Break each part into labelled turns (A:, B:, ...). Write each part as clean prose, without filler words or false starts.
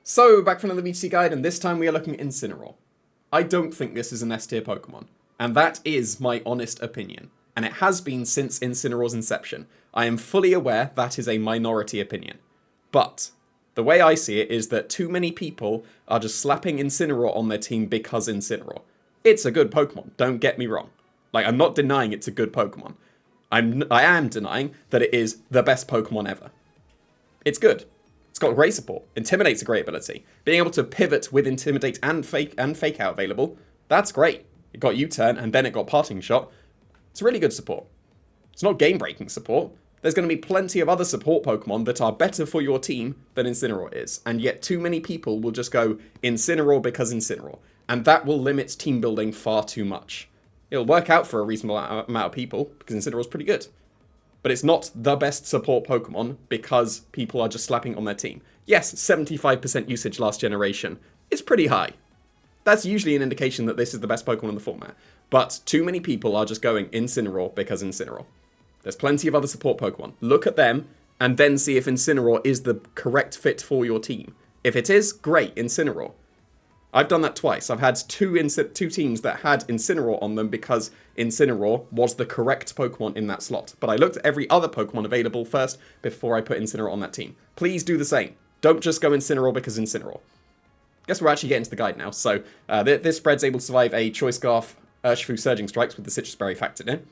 A: So, back from another VGC guide, and this time we are looking at Incineroar. I don't think this is an S tier Pokemon, and that is my honest opinion. And it has been since Incineroar's inception. I am fully aware that is a minority opinion. But, the way I see it is that too many people are just slapping Incineroar on their team because Incineroar. It's a good Pokemon, don't get me wrong. Like, I'm not denying it's a good Pokemon. I am denying that it is the best Pokemon ever. It's good. It's got great support. Intimidate's a great ability. Being able to pivot with Intimidate and Fake Out available, that's great. It got U-turn and then it got Parting Shot. It's really good support. It's not game-breaking support. There's going to be plenty of other support Pokemon that are better for your team than Incineroar is. And yet too many people will just go Incineroar because Incineroar. And that will limit team building far too much. It'll work out for a reasonable amount of people because Incineroar's pretty good. But it's not the best support Pokemon because people are just slapping on their team. Yes, 75% usage last generation is pretty high. That's usually an indication that this is the best Pokemon in the format. But too many people are just going Incineroar because Incineroar. There's plenty of other support Pokemon. Look at them and then see if Incineroar is the correct fit for your team. If it is, great, Incineroar. I've done that twice. I've had two teams that had Incineroar on them because Incineroar was the correct Pokemon in that slot. But I looked at every other Pokemon available first before I put Incineroar on that team. Please do the same. Don't just go Incineroar because Incineroar. Guess we're actually getting to the guide now. So this spread's able to survive a Choice Scarf Urshifu Surging Strikes with the Citrus Berry factored in.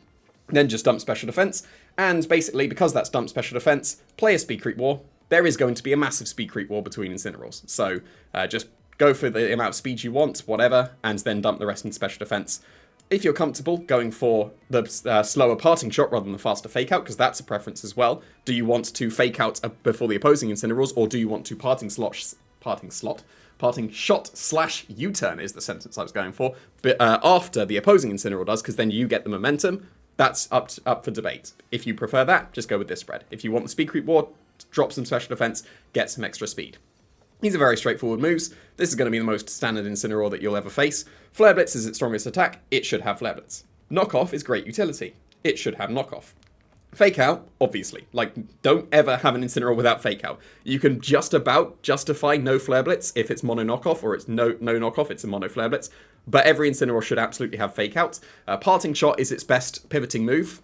A: Then just dump Special Defense. And basically, because that's dumped Special Defense, play a Speed Creep War. There is going to be a massive Speed Creep War between Incineroars. So just go for the amount of speed you want, whatever, and then dump the rest in Special Defense. If you're comfortable going for the slower Parting Shot rather than the faster Fake Out, because that's a preference as well. Do you want to Fake Out before the opposing Incineroars, or do you want to Parting Shot slash U-turn is the sentence I was going for, but after the opposing Incineroar does, because then you get the momentum. That's up for debate. If you prefer that, just go with this spread. If you want the Speed Creep War, drop some Special Defense, get some extra speed. These are very straightforward moves. This is going to be the most standard Incineroar that you'll ever face. Flare Blitz is its strongest attack. It should have Flare Blitz. Knockoff is great utility. It should have Knockoff. Fake Out, obviously. Like, don't ever have an Incineroar without Fake Out. You can just about justify no Flare Blitz if it's mono Knockoff, or it's no Knockoff, it's a mono Flare Blitz. But every Incineroar should absolutely have Fake Out. Parting Shot is its best pivoting move.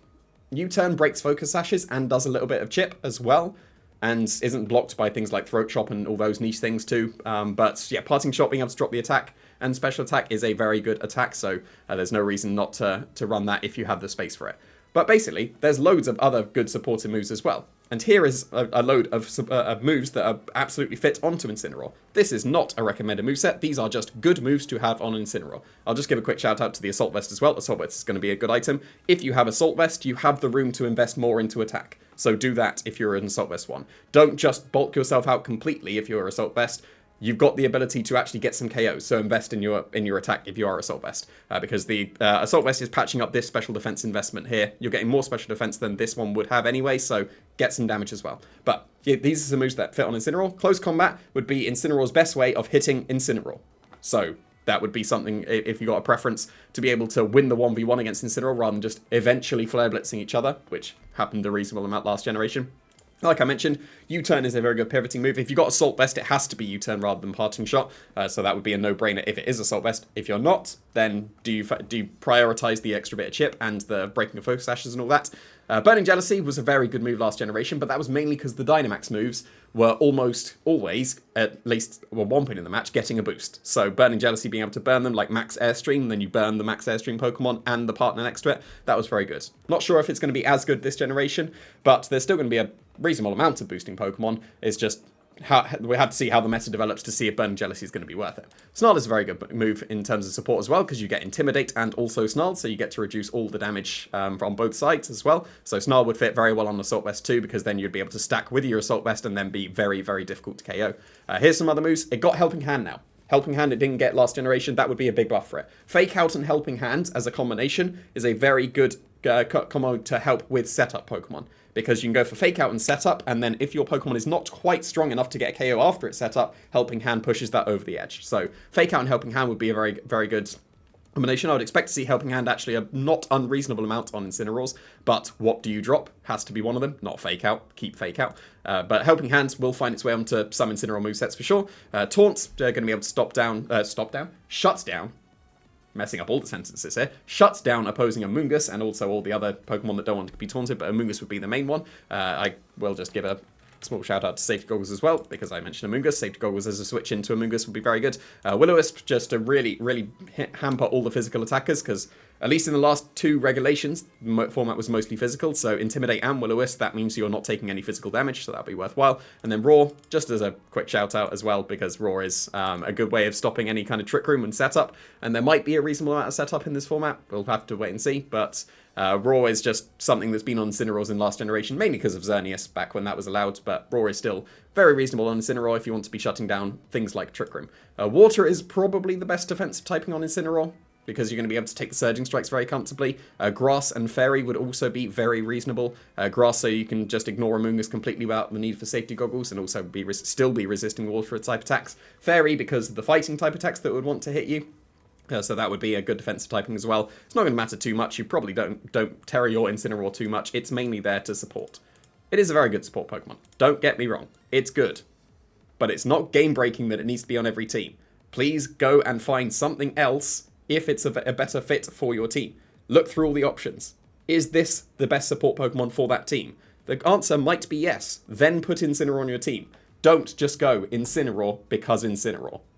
A: U-turn breaks Focus Sashes and does a little bit of chip as well. And isn't blocked by things like Throat Chop and all those niche things too. But yeah, Parting Shot being able to drop the attack and Special Attack is a very good attack, so there's no reason not to run that if you have the space for it. But basically, there's loads of other good supporting moves as well. And here is a load of moves that are absolutely fit onto Incineroar. This is not a recommended moveset, these are just good moves to have on Incineroar. I'll just give a quick shout out to the Assault Vest as well. Assault Vest is going to be a good item. If you have Assault Vest, you have the room to invest more into attack. So do that if you're an Assault Vest one. Don't just bulk yourself out completely if you're Assault Vest. You've got the ability to actually get some KOs, so invest in your attack if you are Assault Vest. Because the Assault Vest is patching up this Special Defense investment here. You're getting more Special Defense than this one would have anyway, so get some damage as well. But yeah, these are some moves that fit on Incineroar. Close Combat would be Incineroar's best way of hitting Incineroar. So that would be something, if you got a preference, to be able to win the 1v1 against Incineroar rather than just eventually Flare Blitzing each other, which happened a reasonable amount last generation. Like I mentioned, U-turn is a very good pivoting move. If you've got Assault Vest, it has to be U-turn rather than Parting Shot, so that would be a no-brainer if it is Assault Vest. If you're not, then do you prioritize the extra bit of chip and the breaking of Focus Sashes and all that? Burning Jealousy was a very good move last generation, but that was mainly because the Dynamax moves were almost always, at least one point in the match, getting a boost. So Burning Jealousy, being able to burn them like Max Airstream, then you burn the Max Airstream Pokemon and the partner next to it, that was very good. Not sure if it's going to be as good this generation, but there's still going to be a reasonable amount of boosting Pokemon. It's just we have to see how the meta develops to see if Burning Jealousy is going to be worth it. Snarl is a very good move in terms of support as well, because you get Intimidate and also Snarl, so you get to reduce all the damage from both sides as well. So Snarl would fit very well on Assault Vest too, because then you'd be able to stack with your Assault Vest and then be very, very difficult to KO. Here's some other moves. It got Helping Hand now. Helping Hand it didn't get last generation, that would be a big buff for it. Fake Out and Helping Hand as a combination is a very good combo to help with setup Pokemon. Because you can go for Fake Out and Setup, and then if your Pokemon is not quite strong enough to get a KO after it's set up, Helping Hand pushes that over the edge. So Fake Out and Helping Hand would be a very, very good combination. I would expect to see Helping Hand actually a not unreasonable amount on Incineroars, but what do you drop has to be one of them, not Fake Out, keep Fake Out. But Helping Hands will find its way onto some Incineroar movesets for sure. Taunts are going to be able to shut down, messing up all the sentences here, shuts down opposing Amoonguss and also all the other Pokemon that don't want to be taunted, but Amoonguss would be the main one. I will just give a small shout out to Safety Goggles as well, because I mentioned Amoonguss. Safety Goggles as a switch into Amoonguss would be very good. Will-O-Wisp just to really hamper all the physical attackers, because at least in the last 2 regulations, the format was mostly physical, so Intimidate and Will-O-Wisp, that means you're not taking any physical damage, so that'll be worthwhile. And then Roar, just as a quick shout out as well, because Roar is a good way of stopping any kind of Trick Room and setup, and there might be a reasonable amount of setup in this format, we'll have to wait and see, but Roar is just something that's been on Incineroars in last generation, mainly because of Xerneas back when that was allowed, but Roar is still very reasonable on Incineroar if you want to be shutting down things like Trick Room. Water is probably the best defensive typing on Incineroar, because you're going to be able to take the Surging Strikes very comfortably. Grass and Fairy would also be very reasonable. Grass, so you can just ignore Amoonguss completely without the need for Safety Goggles, and also still be resisting Water type attacks. Fairy, because of the fighting type attacks that would want to hit you. So that would be a good defensive typing as well. It's not going to matter too much. You probably don't Terra your Incineroar too much. It's mainly there to support. It is a very good support Pokemon. Don't get me wrong. It's good. But it's not game-breaking that it needs to be on every team. Please go and find something else if it's a better fit for your team. Look through all the options. Is this the best support Pokemon for that team? The answer might be yes. Then put Incineroar on your team. Don't just go Incineroar because Incineroar.